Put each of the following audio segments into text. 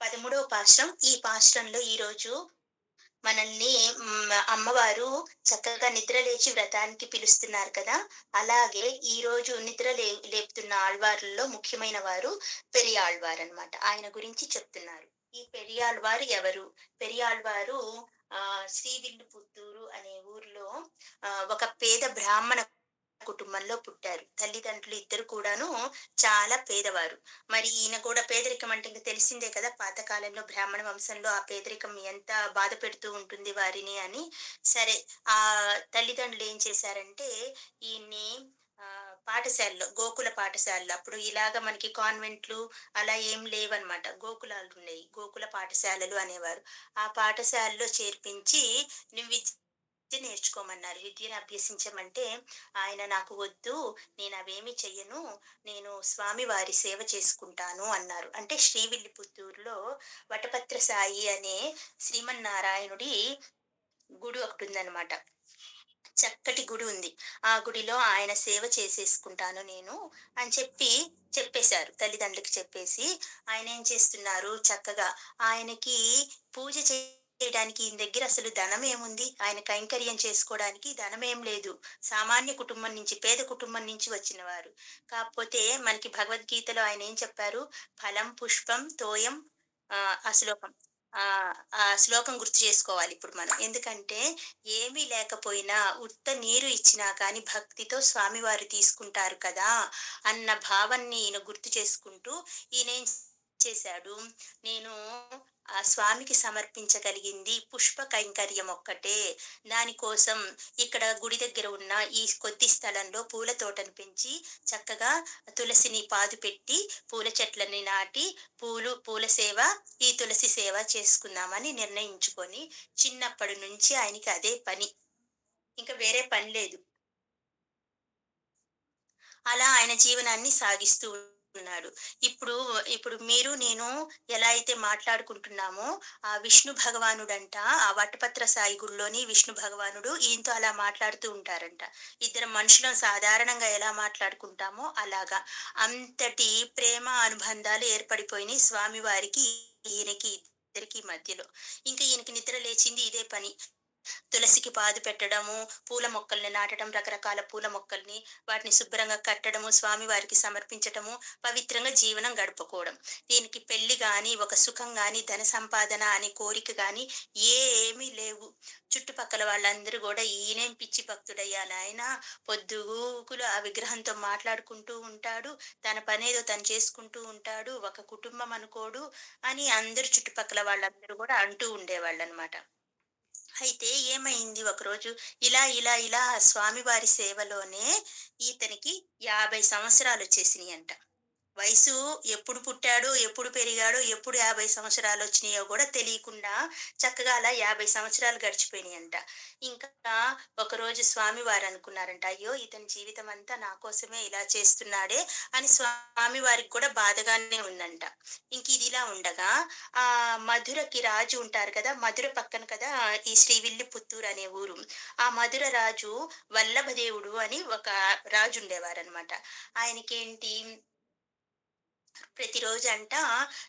13వ పాశ్రం. ఈ పాశ్రంలో ఈరోజు మనల్ని అమ్మవారు చక్కగా నిద్ర లేచి వ్రతానికి పిలుస్తున్నారు కదా! అలాగే ఈరోజు నిద్ర లేపుతున్న ఆళ్వార్లలో ముఖ్యమైన వారు పెరియాళ్వారనమాట. ఆయన గురించి చెప్తున్నారు. ఈ పెరియాళ్వారు ఎవరు? పెరియాళ్వారు శ్రీవిల్లిపుత్తూరు అనే ఊర్లో ఒక పేద బ్రాహ్మణ కుటుంబంలో పుట్టారు. తల్లిదండ్రులు ఇద్దరు కూడాను చాలా పేదవారు. మరి ఈయన కూడా పేదరికం అంటే ఇంక తెలిసిందే కదా! పాతకాలంలో బ్రాహ్మణ వంశంలో ఆ పేదరికం ఎంత బాధ పెడుతూ ఉంటుంది వారిని అని. సరే, తల్లిదండ్రులు ఏం చేశారంటే ఈయన్ని పాఠశాలలో గోకుల పాఠశాలలో అప్పుడు ఇలాగ మనకి కాన్వెంట్లు అలా ఏం లేవనమాట. గోకులాలుండేయి. గోకుల పాఠశాలలు అనేవారు. ఆ పాఠశాలలో చేర్పించి నువ్వు విద్య నేర్చుకోమన్నారు. విద్యను అభ్యసించమంటే ఆయన నాకు వద్దు, నేనవేమీ చెయ్యను, నేను స్వామివారి సేవ చేసుకుంటాను అన్నారు. అంటే శ్రీవిల్లిపుత్తూరులో వటపత్ర సాయి అనే శ్రీమన్నారాయణుడి గుడి ఒకటుందనమాట. చక్కటి గుడి ఉంది. ఆ గుడిలో ఆయన సేవ చేసేసుకుంటాను నేను అని చెప్పేశారు. తల్లిదండ్రులకి చెప్పేసి ఆయనేం చేస్తున్నారు చక్కగా ఆయనకి పూజ చేయడానికి ఈయన దగ్గర అసలు ధనమేముంది? ఆయన కైంకర్యం చేసుకోవడానికి ధనమేం లేదు. సామాన్య కుటుంబం నుంచి, పేద కుటుంబం నుంచి వచ్చినవారు. కాకపోతే మనకి భగవద్గీతలో ఆయనేం చెప్పారు? ఫలం, పుష్పం, తోయం ఆ శ్లోకం. ఆ శ్లోకం గుర్తు చేసుకోవాలిప్పుడు మనం. ఎందుకంటే ఏమీ లేకపోయినా ఉత్త నీరు ఇచ్చినా కానీ భక్తితో స్వామివారు తీసుకుంటారు కదా! అన్న భావనని ఈయన గుర్తు చేసుకుంటూ ఈయనేం చేశాడు, నేను ఆ స్వామికి సమర్పించగలిగింది పుష్ప కైంకర్యం ఒక్కటే. దానికోసం ఇక్కడ గుడి దగ్గర ఉన్న ఈ కొద్ది స్థలంలో పూల తోటను పెంచి చక్కగా తులసిని పాదుపెట్టి, పూల చెట్లని నాటి, పూల సేవ, ఈ తులసి సేవ చేసుకుందామని నిర్ణయించుకొని చిన్నప్పటి నుంచి ఆయనకి అదే పని. ఇంక వేరే పని లేదు. అలా ఆయన జీవనాన్ని సాగిస్తూ ఉన్నాడు. ఇప్పుడు, ఇప్పుడు మీరు నేను ఎలా అయితే మాట్లాడుకుంటున్నామో, ఆ విష్ణు భగవానుడంట ఆ వటపత్ర సాయి గుడిలోని విష్ణు భగవానుడు ఈయనతో అలా మాట్లాడుతూ ఉంటారంట. ఇద్దరం మనుషులం సాధారణంగా ఎలా మాట్లాడుకుంటామో అలాగా. అంతటి ప్రేమ అనుబంధాలు ఏర్పడిపోయినాయి స్వామివారికి, ఈయనకి ఇద్దరికి మధ్యలో. ఇంక ఈయనకి నిద్ర లేచింది ఇదే పని. తులసికి పాదు పెట్టడము, పూల మొక్కల్ని నాటడం, రకరకాల పూల మొక్కల్ని, వాటిని శుభ్రంగా కట్టడము, స్వామివారికి సమర్పించటము, పవిత్రంగా జీవనం గడుపుకోవడం. దీనికి పెళ్లి గాని, ఒక సుఖం గాని, ధన సంపాదన అనే కోరిక గాని ఏమీ లేవు. చుట్టుపక్కల వాళ్ళందరూ గూడా ఈయనేం పిచ్చి భక్తుడయ్యా నాయనా, పొద్దుగూకులు ఆ విగ్రహంతో మాట్లాడుకుంటూ ఉంటాడు, తన పనేదో తను చేసుకుంటూ ఉంటాడు, ఒక కుటుంబం అనుకోడు అని అందరూ చుట్టుపక్కల వాళ్ళందరూ గూడా అంటూ ఉండేవాళ్ళనమాట. అయితే ఏమైంది ఒకరోజు ఇలా స్వామివారి సేవలోనే ఈతనికి 50 సంవత్సరాలొచ్చేసినియంట. వయసు ఎప్పుడు పుట్టాడో, ఎప్పుడు పెరిగాడో, ఎప్పుడు 50 సంవత్సరాలొచ్చినాయో గూడా తెలియకుండా చక్కగా అలా 50 సంవత్సరాలు గడిచిపోయినియంట. ఇంకా ఒకరోజు స్వామివారనుకున్నారంట, అయ్యో! ఇతని జీవితమంతా నా కోసమే ఇలా చేస్తున్నాడే అని స్వామివారికి కూడా బాధగానే ఉందంట. ఇంకిదిలా ఉండగా మధురకి రాజు ఉంటారు కదా! మధుర పక్కన కదా ఈ శ్రీవిల్లిపుత్తూరు అనే ఊరు. ఆ మధుర రాజు వల్లభదేవుడు అని ఒక రాజుండేవారనమాట. ఆయనకేంటి ప్రతిరోజంట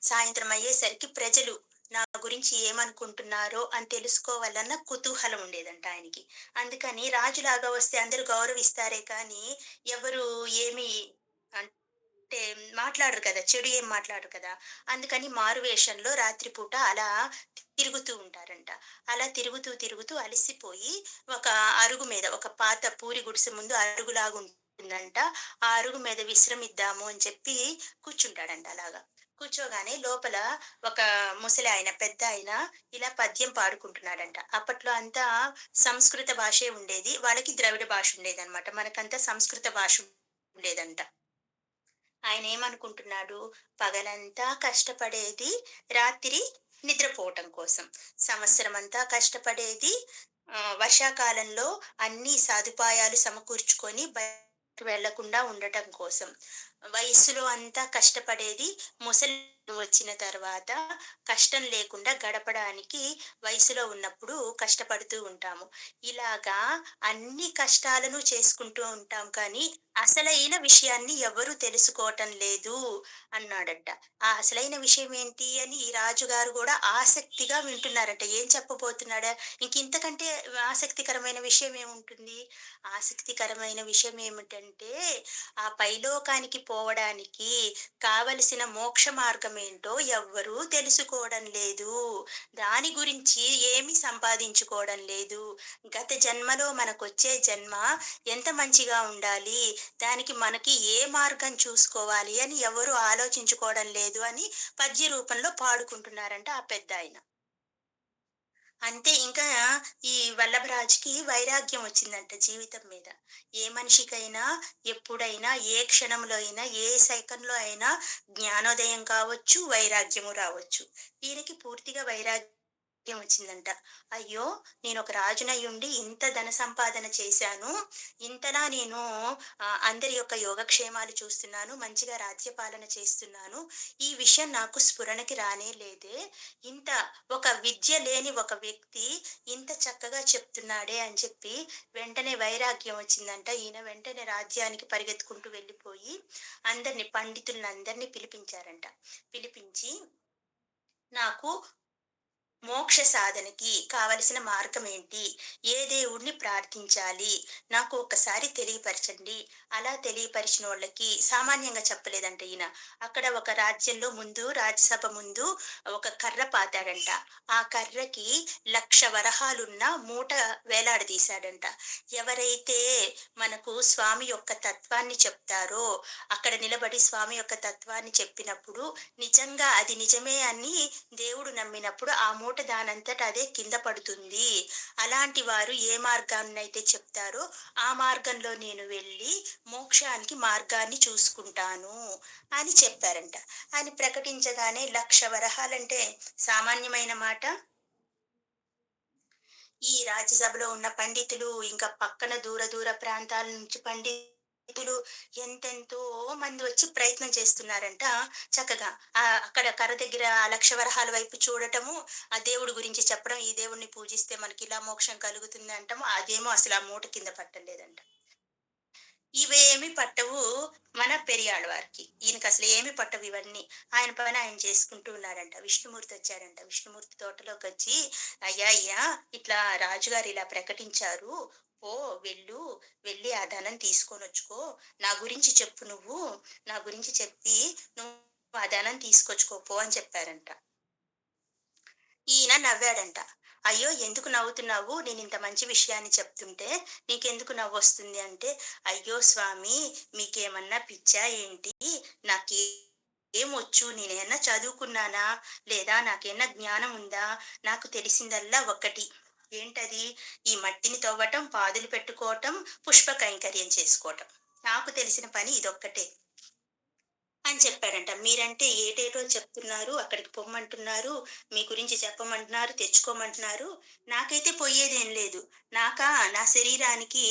సాయంత్రం అయ్యేసరికి ప్రజలు నా గురించి ఏమనుకుంటున్నారో అని తెలుసుకోవాలన్న కుతూహలం ఉండేదంట ఆయనకి. అందుకని రాజులాగా వస్తే అందరూ గౌరవిస్తారే కానీ, ఎవరు ఏమి అంటే మాట్లాడరు కదా! చెడు ఏం మాట్లాడరు కదా! అందుకని మారువేషంలో రాత్రిపూట అలా తిరుగుతూ ఉంటారంట. అలా తిరుగుతూ అలసిపోయి ఒక అరుగు మీద ఒక పాత పూరి గుడిసె ముందు అరుగులాగా ఉంటుందంట. ఆ అరుగు మీద విశ్రమిద్దాము అని చెప్పి కూర్చుంటాడంట అలాగా. కూర్చోగానే లోపల ఒక ముసలాయన, పెద్దాయన ఇలా పద్యం పాడుకుంటున్నాడంట. అప్పట్లో అంతా సంస్కృత భాషే ఉండేది. వాళ్ళకి ద్రవిడ భాష ఉండేదనమాట. మనకంతా సంస్కృత భాష ఉండేదంట. ఆయనేమనుకుంటున్నాడు, పగలంతా కష్టపడేది రాత్రి నిద్రపోవటం కోసం. సంవత్సరమంతా కష్టపడేది వర్షాకాలంలో అన్ని సదుపాయాలు సమకూర్చుకొని బయటకు వెళ్ళకుండా ఉండటం కోసం. వయస్సులో అంతా కష్టపడేది ముసలి వచ్చిన తర్వాత కష్టం లేకుండా గడపడానికి వయసులో ఉన్నప్పుడు కష్టపడుతూ ఉంటాము. ఇలాగా అన్ని కష్టాలను చేసుకుంటూ ఉంటాం కానీ, అసలైన విషయాన్ని ఎవరు తెలుసుకోవటం లేదు అన్నాడంట. ఆ అసలైన విషయం ఏంటి అని ఈ రాజుగారు గూడా ఆసక్తిగా వింటున్నారంట. ఏం చెప్పబోతున్నాడా? ఇంకింతకంటే ఆసక్తికరమైన విషయం ఏముంటుంది? ఆసక్తికరమైన విషయం ఏమిటంటే, ఆ పైలోకానికి పోవడానికి కావలసిన మోక్ష మార్గమేంటో ఎవ్వరూ తెలుసుకోవడం లేదు. దాని గురించి ఏమీ సంపాదించుకోవడం లేదు. గత జన్మలో మనకొచ్చే జన్మ ఎంత మంచిగా ఉండాలి, దానికి మనకి ఏ మార్గం చూసుకోవాలి అని ఎవరు ఆలోచించుకోవడం లేదు అని పద్య రూపంలో పాడుకుంటున్నారంట ఆ పెద్దాయన. అంతే ఇంకా ఈ వల్లభరాజుకి వైరాగ్యం వచ్చిందంట జీవితం మీద. ఏ మనిషికైనా, ఎప్పుడైనా, ఏ క్షణంలో అయినా, ఏ సెకన్‌లో అయినా జ్ఞానోదయం కావచ్చు, వైరాగ్యము రావచ్చు. ఈయనకి పూర్తిగా వైరాగ్యం వచ్చిందంట. అయ్యో! నేనొక రాజునయ్యుండి ఇంత ధన సంపాదన చేశాను. ఇంతలా నేను అందరి యొక్క యోగక్షేమాలు చూస్తున్నాను. మంచిగా రాజ్యపాలన చేస్తున్నాను. ఈ విషయం నాకు స్ఫురణకి రానే లేదే. ఇంత ఒక విద్య లేని ఒక వ్యక్తి ఇంత చక్కగా చెప్తున్నాడే అని చెప్పి వెంటనే వైరాగ్యం వచ్చిందంట. ఈయన వెంటనే రాజ్యానికి పరిగెత్తుకుంటూ వెళ్ళిపోయి అందరిని పండితులనందరిని పిలిపించారంట. పిలిపించి నాకు మోక్ష సాధనకి కావలసిన మార్గం ఏంటి? ఏ దేవుడిని ప్రార్థించాలి? నాకు ఒక్కసారి తెలియపరచండి. అలా తెలియపరిచినోళ్ళకి సామాన్యంగా చెప్పలేదంట ఈయన. అక్కడ ఒక రాజ్యంలో ముందు రాజ్యసభ ముందు ఒక కర్ర పాతాడంట. ఆ కర్రకి 1,00,000 వరహాలున్న మూట వేలాడదీశాడంట. ఎవరైతే మనకు స్వామి యొక్క తత్వాన్ని చెప్తారో, అక్కడ నిలబడి స్వామి యొక్క తత్వాన్ని చెప్పినప్పుడు నిజంగా అది నిజమే అని దేవుడు నమ్మినప్పుడు ఆ మూట దానంతట అదే కింద పడుతుంది. అలాంటి వారు ఏ మార్గాన్నైతే చెప్తారో ఆ మార్గంలో నేను వెళ్ళి మోక్షానికి మార్గాన్ని చూసుకుంటాను అని చెప్పారంట. అని ప్రకటించగానే 1,00,000 వరహాలంటే సామాన్యమైన మాట. ఈ రాజ్యసభలో ఉన్న పండితులు, ఇంకా పక్కన దూర దూర ప్రాంతాల నుంచి పండితులు ఎంతెంతో మంది వచ్చి ప్రయత్నం చేస్తున్నారంట. చక్కగా అక్కడ కర్ర దగ్గర ఆ 1,00,000 వరహాల వైపు చూడటము, ఆ దేవుడి గురించి చెప్పడం, ఈ దేవుడిని పూజిస్తే మనకిలా మోక్షం కలుగుతుంది అంటము. అదేమో అసలు ఆ మూట కింద పట్టలేదంట. ఇవేమి పట్టవు మన పెరియాళ్ళవారికి. ఈయనకసలు ఏమి పట్టవు ఇవన్నీ. ఆయన పని ఆయన చేసుకుంటూ ఉన్నాడంట. విష్ణుమూర్తి వచ్చాడంట. విష్ణుమూర్తి తోటలోకొచ్చి, "అయ్యా! అయ్యా! ఇట్లా రాజుగారు ఇలా ప్రకటించారు. పో వెళ్ళు. వెళ్ళి ఆ ధనం తీసుకొనొచ్చుకో. నా గురించి చెప్పు నువ్వు. నా గురించి చెప్పి నువ్వు ఆ ధనం తీసుకొచ్చుకో పో" అని చెప్పారంట. ఈయన నవ్వాడంట. "అయ్యో! ఎందుకు నవ్వుతున్నావు? నేనింత మంచి విషయాన్ని చెప్తుంటే నీకెందుకు నవ్వొస్తుంది" అంటే, "అయ్యో స్వామి మీకేమన్నా పిచ్చా ఏంటి? నాకే ఏమొచ్చు? నేనేమన్నా చదువుకున్నానా? లేదా నాకేమన్నా జ్ఞానం ఉందా? నాకు తెలిసిందల్లా ఒక్కటి. ఏంటది? ఈ మట్టిని తవ్వటం, పాదులు పెట్టుకోవటం, పుష్ప కైంకర్యం చేసుకోవటం. నాకు తెలిసిన పని ఇదొక్కటే" అని చెప్పాడంట. మీరంటే ఏటేటో చెప్తున్నారు, అక్కడికి పొమ్మంటున్నారు, మీ గురించి చెప్పమంటున్నారు, తెచ్చుకోమంటున్నారు. నాకైతే పోయేదేం లేదు. నా శరీరానికి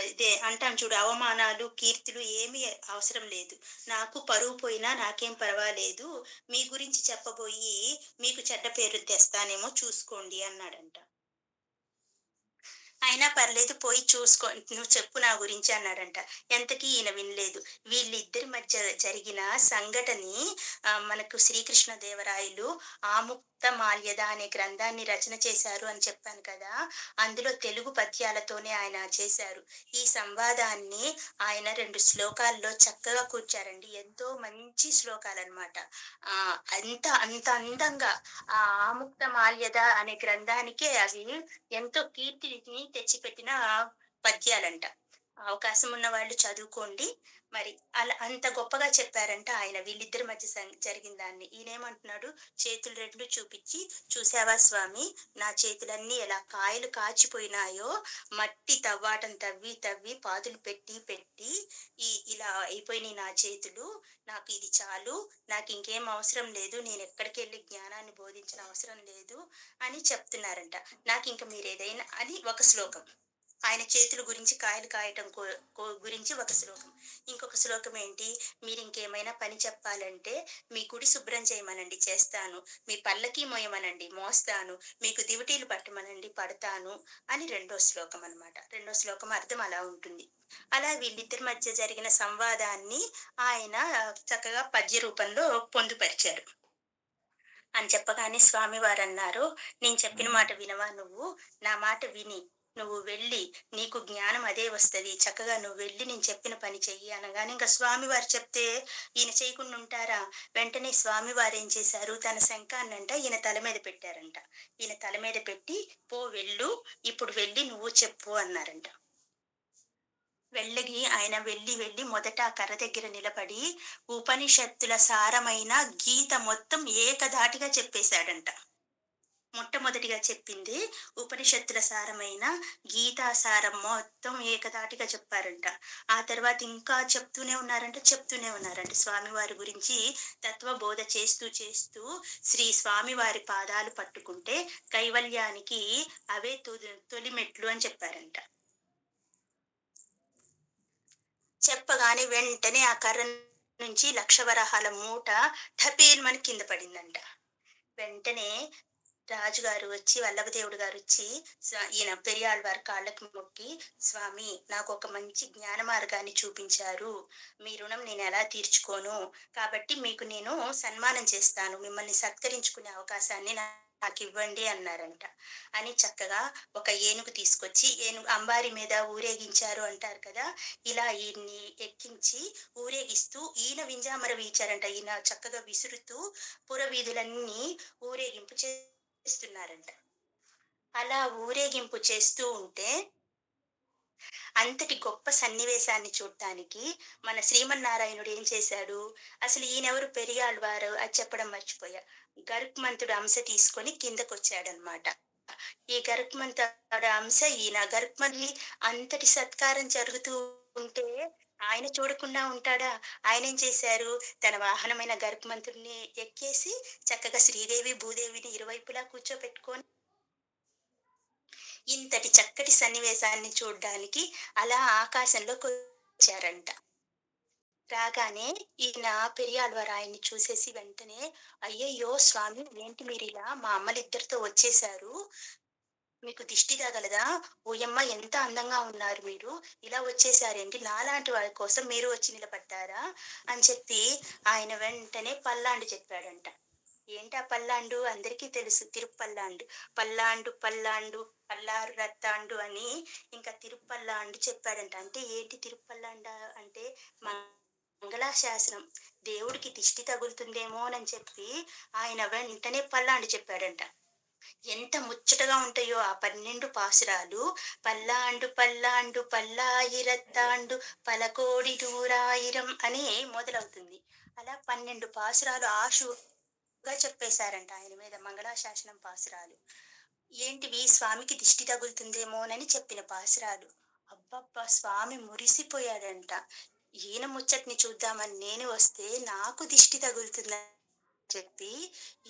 ఇదే అంటాం చూడు అవమానాలు, కీర్తులు ఏమీ అవసరం లేదు. నాకు పరువు పోయినా నాకేం పర్వాలేదు. మీ గురించి చెప్పబోయి మీకు చెడ్డ పేరు తెస్తానేమో చూసుకోండి అన్నాడంట. అయినా పర్లేదు పోయి చూసుకో నువ్వు చెప్పు నా గురించి అన్నాడంట. ఎంతకీ ఈయన వినలేదు. వీళ్ళిద్దరి మధ్య జరిగిన సంఘటని మనకు శ్రీకృష్ణ దేవరాయలు 'ఆముక్తమాల్యద' అనే గ్రంథాన్ని రచన చేశారు అని చెప్పాను కదా! అందులో తెలుగు పద్యాలతోనే ఆయన చేశారు. ఈ సంవాదాన్ని ఆయన 2 శ్లోకాల్లో చక్కగా కూర్చారండి. ఎంతో మంచి శ్లోకాలనమాట. అంత అందంగా ఆ 'ఆముక్తమాల్యద' అనే గ్రంథానికే అవి ఎంతో కీర్తిని తెచ్చిపెట్టిన పద్యాలంట. అవకాశం ఉన్న వాళ్ళు చదువుకోండి. మరి అలా అంత గొప్పగా చెప్పారంట ఆయన వీళ్ళిద్దరి మధ్య జరిగిన దాన్ని. ఈయనేమంటున్నాడు, చేతులు 2 చూపిచ్చి, "చూసావా స్వామి నా చేతులన్నీ ఎలా కాయలు కాచిపోయినాయో, మట్టి తవ్వాటం తవ్వి తవ్వి పాదులు పెట్టి పెట్టి ఇలా అయిపోయినాయి నా చేతులు. నాకు ఇది చాలు. నాకింకేం అవసరం లేదు. నేనెక్కడికెళ్ళి జ్ఞానాన్ని బోధించిన అవసరం లేదు" అని చెప్తున్నారంట. నాకింక మీరేదైనా అని ఒక శ్లోకం. ఆయన చేతుల గురించి కాయలు కాయటం గురించి ఒక శ్లోకం. ఇంకొక శ్లోకం ఏంటి, మీరింకేమైనా పని చెప్పాలంటే మీ గుడి శుభ్రం చేయమనండి చేస్తాను. మీ పల్లకి మోయమనండి మోస్తాను. మీకు దివిటీలు పట్టమనండి పడతాను అని రెండో శ్లోకం అన్నమాట. రెండో శ్లోకం అర్థం అలా ఉంటుంది. అలా వీళ్ళిద్దరి మధ్య జరిగిన సంవాదాన్ని ఆయన చక్కగా పద్య రూపంలో పొందుపరిచారు. అని చెప్పగానే స్వామివారన్నారు, "నేను చెప్పిన మాట వినవా నువ్వు? నా మాట విని నువ్వు వెళ్ళి నీకు జ్ఞానం అదే వస్తది. చక్కగా నువ్వు వెళ్ళి నేను చెప్పిన పని చెయ్యి" అనగానే ఇంక స్వామివారు చెప్తే ఈయన చేయకుండా ఉంటారా? వెంటనే స్వామివారేం చేశారు, తన శంఖాన్నంట ఈయన తల మీద పెట్టారంట. ఈయన తల మీద పెట్టి, "పో వెళ్ళు, ఇప్పుడు వెళ్ళి నువ్వు చెప్పు" అన్నారంట. ఆయన వెళ్ళి మొదట ఆ కర్ర దగ్గర నిలబడి ఉపనిషత్తుల సారమైన గీత మొత్తం ఏకధాటిగా చెప్పేశాడంట. మొట్టమొదటిగా చెప్పింది ఉపనిషత్తుల సారమైన గీతా సారం మొత్తం ఏకధాటిగా చెప్పారంట. ఆ తర్వాత ఇంకా చెప్తూనే ఉన్నారంట. స్వామివారి గురించి తత్వబోధ చేస్తూ శ్రీ స్వామివారి పాదాలు పట్టుకుంటే కైవల్యానికి అవే తొలి మెట్లు అని చెప్పారంట. చెప్పగానే వెంటనే ఆ కర్ర నుంచి లక్షవరహాల మూట ఠపేల్మని కింద పడిందంట. వెంటనే రాజుగారు వచ్చి వల్లభదేవుడు గారొచ్చి ఈయన పెరియాళ్వారి కాళ్ళకి మొక్కి, "స్వామి నాకొక మంచి జ్ఞాన మార్గాన్ని చూపించారు. మీ రుణం నేనెలా తీర్చుకోను. కాబట్టి మీకు నేను సన్మానం చేస్తాను. మిమ్మల్ని సత్కరించుకునే అవకాశాన్ని నాకివ్వండి" అన్నారంట. అని చక్కగా ఒక ఏనుగు తీసుకొచ్చి అంబారి మీద ఊరేగించారు అంటారు కదా! ఇలా ఈయన్ని ఎక్కించి ఊరేగిస్తూ ఈయన వింజామర వీచారంట. ఈయన చక్కగా విసురుతూ పురవీధులన్నీ ఊరేగింపు చేస్తున్నారంట. అలా ఊరేగింపు చేస్తూ ఉంటే అంతటి గొప్ప సన్నివేశాన్ని చూడటానికి మన శ్రీమన్నారాయణుడు ఏం చేశాడు, అసలు ఈయనెవరు పెరియాళ్వారు అది చెప్పడం మర్చిపోయా. గరుత్మంతుడు అంశ తీసుకొని కిందకొచ్చాడనమాట. ఈ గరుత్మంతుడి అంశ ఈయన గరుత్మంతుడి అంతటి సత్కారం జరుగుతూ ఉంటే ఆయన చూడకుండా ఉంటాడా? ఆయనేం చేశారు, తన వాహనమైన గరుత్మంతుడిని ఎక్కేసి చక్కగా శ్రీదేవి, భూదేవిని ఇరువైపులా కూర్చోపెట్టుకొని ఇంతటి చక్కటి సన్నివేశాన్ని చూడ్డానికి అలా ఆకాశంలోకొచ్చారంట. రాగానే ఈయన పెరియాళ్వారు ఆయన్ని చూసేసి వెంటనే, "అయ్యయ్యో! స్వామి ఏంటి మీరిలా మా అమ్మలిద్దరితో వచ్చేశారు. మీకు దిష్టి తగలదా? ఓయమ్మ ఎంత అందంగా ఉన్నారు మీరు. ఇలా వచ్చేసారేంటి? నాలాంటి వారి కోసం మీరు వచ్చి నిలబడ్డారా?" అని చెప్పి ఆయన వెంటనే పల్లాండు చెప్పాడంట. ఏంటా పల్లాండు? అందరికీ తెలుసు తిరుప్పల్లాండు. పల్లాండు పల్లాండు పల్లారు రత్తాండు అని ఇంకా తిరుప్పల్లాండు చెప్పాడంట. అంటే ఏంటి తిరుప్పల్లాండ అంటే మంగళాశాసనం. దేవుడికి దిష్టి తగులుతుందేమోనని చెప్పి ఆయన వెంటనే పల్లాండు చెప్పాడంట. ఎంత ముచ్చటగా ఉంటాయో ఆ 12 పాసురాలు. పల్లాండు పల్లాండు పల్లాయిరత్తాండు పలకోడి నూరాయిరం అని మొదలవుతుంది. అలా 12 పాసురాలు ఆషువుగా చెప్పేశారంట ఆయన మీద మంగళాశాసనం పాసురాలు. ఏంటివి స్వామికి దిష్టి తగులుతుందేమోనని చెప్పిన పాసురాలు. అబ్బబ్బా! స్వామి మురిసిపోయాడంట. ఈయన ముచ్చటని చూద్దామని నేను వస్తే నాకు దిష్టి తగులుతుందని చెప్పి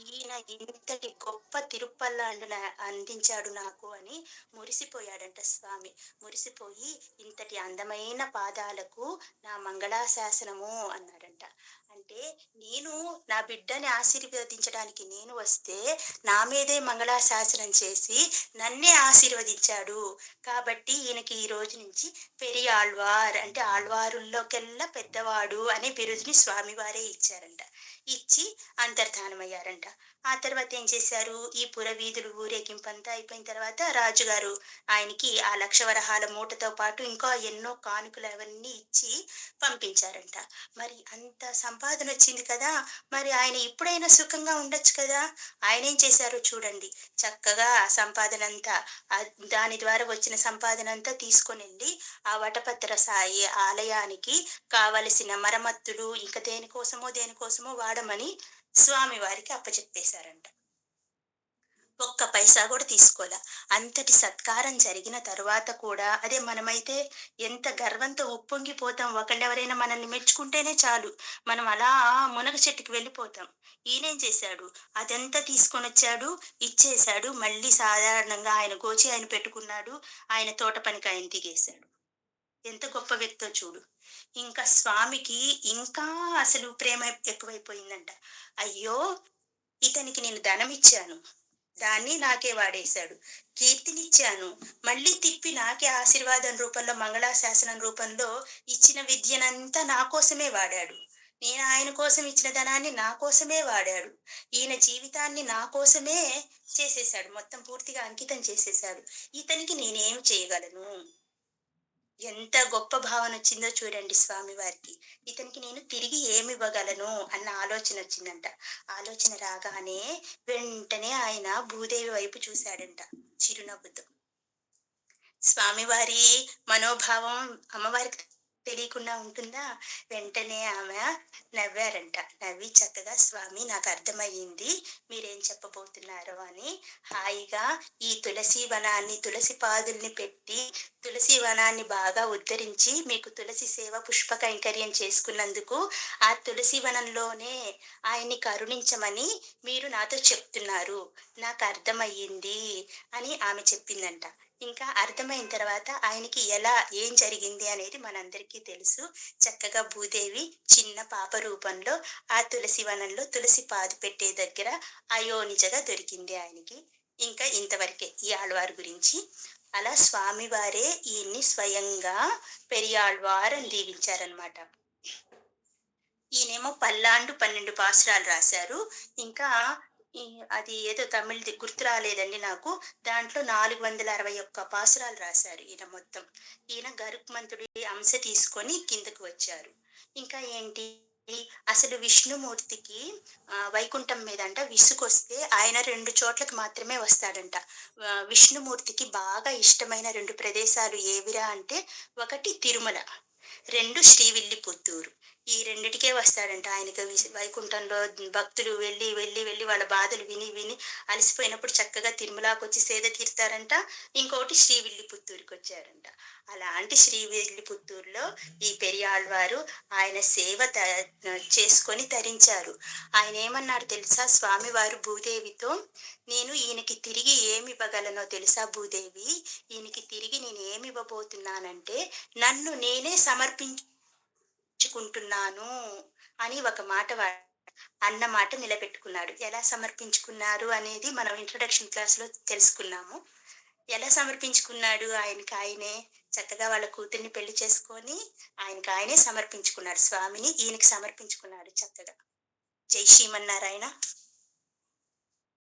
ఈయన ఇంతటి గొప్ప తిరుప్పల్లాండున అందించాడు నాకు అని మురిసిపోయాడంట స్వామి. మురిసిపోయి ఇంతటి అందమైన పాదాలకు నా మంగళాశాసనము అన్నాడంట. అంటే నేను నా బిడ్డని ఆశీర్వదించడానికి నేను వస్తే నా మీదే మంగళాశాసనం చేసి నన్నే ఆశీర్వదించాడు. కాబట్టి ఈయనకి ఈ రోజు నుంచి పెరియాళ్వార్ అంటే ఆళ్వారుల్లోకెల్లా పెద్దవాడు అనే బిరుదుని స్వామివారే ఇచ్చారంట. ఇచ్చి అంతర్ధానమయ్యారంట. ఆ తర్వాత ఏం చేశారు, ఈ పురవీధులు ఊరేగింపంతా అయిపోయిన తర్వాత రాజుగారు ఆయనకి ఆ లక్షవరహాల మూటతో పాటు ఇంకా ఎన్నో కానుకలు అవన్నీ ఇచ్చి పంపించారంట. మరి అంత సంపాదన వచ్చింది కదా! మరి ఆయన ఇప్పుడైనా సుఖంగా ఉండొచ్చు కదా! ఆయనేం చేశారో చూడండి. చక్కగా ఆ సంపాదనంతా దాని ద్వారా వచ్చిన సంపాదనంతా తీసుకొనెళ్ళి ఆ వటపత్ర సాయి ఆలయానికి కావలసిన మరమ్మత్తులు ఇంకా దేనికోసమో వాడమని స్వామివారికి అప్పచెప్పేశారంట. ఒక్క పైసా కూడా తీసుకోలా. అంతటి సత్కారం జరిగిన తరువాత కూడా అదే మనమైతే ఎంత గర్వంతో ఉప్పొంగిపోతాం. ఒకళ్ళెవరైనా మనల్ని మెచ్చుకుంటేనే చాలు. మనం అలా మునగ చెట్టుకి వెళ్ళిపోతాం. ఈయనేం చేశాడు, అదంతా తీసుకొనొచ్చాడు, ఇచ్చేశాడు. మళ్ళీ సాధారణంగా ఆయన గోచి ఆయన పెట్టుకున్నాడు. ఆయన తోట పనికి ఆయన దిగేశాడు. ఎంత గొప్ప వ్యక్తో చూడు. ఇంకా స్వామికి ఇంకా అసలు ప్రేమ ఎక్కువైపోయిందంట. అయ్యో! ఇతనికి నేను ధనమిచ్చాను. దాన్ని నాకే వాడేశాడు. కీర్తినిచ్చాను. మళ్ళీ తిప్పి నాకే ఆశీర్వాదం రూపంలో, మంగళాశాసనం రూపంలో ఇచ్చిన విద్యనంతా నా కోసమే వాడాడు. నేను ఆయన కోసం ఇచ్చిన ధనాన్ని నా కోసమే వాడాడు. ఈయన జీవితాన్ని నా కోసమే చేసేశాడు. మొత్తం పూర్తిగా అంకితం చేసేశాడు. ఇతనికి నేనేం చేయగలను? ఎంత గొప్ప భావనొచ్చిందో చూడండి స్వామివారికి. ఇతనికి నేను తిరిగి ఏమివ్వగలను అన్న ఆలోచనొచ్చిందంట. ఆలోచన రాగానే వెంటనే ఆయన భూదేవి వైపు చూశాడంట చిరునవ్వుతో. స్వామివారి మనోభావం అమ్మవారికి తెలియకుండా ఉంటుందా? వెంటనే ఆమె నవ్వారంట. నవ్వి చక్కగా "స్వామి నాకర్థమయ్యింది. మీరేం చెప్పబోతున్నారో" అని హాయిగా ఈ తులసి వనాన్ని, తులసి పాదుల్ని పెట్టి, తులసి వనాన్ని బాగా ఉద్ధరించి, మీకు తులసి సేవ, పుష్ప కైంకర్యం చేసుకున్నందుకు, ఆ తులసి వనంలోనే ఆయన్ని కరుణించమని మీరు నాతో చెప్తున్నారు. నాకర్థమయ్యింది అని ఆమె చెప్పిందంట. ఇంకా అర్థమైన తర్వాత ఆయనకి ఏం జరిగింది అనేది మనందరికీ తెలుసు. చక్కగా భూదేవి చిన్న పాప రూపంలో ఆ తులసి వనంలో తులసి పాదు పెట్టే దగ్గర అయోనిజగా దొరికింది ఆయనకి. ఇంకా ఇంతవరకే ఈ ఆళ్వార్ గురించి. అలా స్వామివారే ఈయన్ని స్వయంగా పెరియాళ్వార్ అని దీవించారనమాట. ఈయనేమో పల్లాండు 12 పాసురాలు రాశారు. ఇంకా ఈ అది ఏదో తమిళ్‌ది గుర్తు రాలేదండి నాకు. దాంట్లో 461 పాసురాలు రాశారు ఈయన మొత్తం. ఈయన గరుత్మంతుడి అంశ తీసుకొని కిందకు వచ్చారు. ఇంకా ఏంటి, అసలు విష్ణుమూర్తికి వైకుంఠం మీదంట విసుగొస్తే ఆయన 2 చోట్లకి మాత్రమే వస్తాడంట. విష్ణుమూర్తికి బాగా ఇష్టమైన 2 ప్రదేశాలు ఏవిరా అంటే, ఒకటి తిరుమల, 2 శ్రీవిల్లిపుత్తూరు. ఈ రెండిటికే వస్తాడంట. ఆయనకి వైకుంఠంలో భక్తులు వెళ్ళి వాళ్ళ బాధలు విని అలసిపోయినప్పుడు చక్కగా తిరుమలకొచ్చి సేద తీరుతారంట. ఇంకోటి శ్రీవిల్లిపుత్తూరుకొచ్చారంట. అలాంటి శ్రీవిల్లిపుత్తూరులో ఈ పెరియాళ్వారు ఆయన సేవ చేసుకొని తరించారు. ఆయనేమన్నారు తెలుసా స్వామివారు భూదేవితో, "నేను ఈయనకి తిరిగి ఏమివ్వగలనో తెలుసా భూదేవి? ఈయనకి తిరిగి నేనేమివ్వబోతున్నానంటే, నన్ను నేనే సమర్పించుకుంటున్నాను" అని ఒక మాట అన్న మాట నిలబెట్టుకున్నాడు. ఎలా సమర్పించుకున్నారు అనేది మనం ఇంట్రడక్షన్ క్లాస్‌లో తెలుసుకున్నాము. ఎలా సమర్పించుకున్నాడు ఆయనకి ఆయనే? చక్కగా వాళ్ళ కూతుర్ని పెళ్లి చేసుకొని, ఆయనకి ఆయనే సమర్పించుకున్నాడు. స్వామిని ఈయనకి సమర్పించుకున్నాడు చక్కగా. జై శ్రీమన్నారాయణ.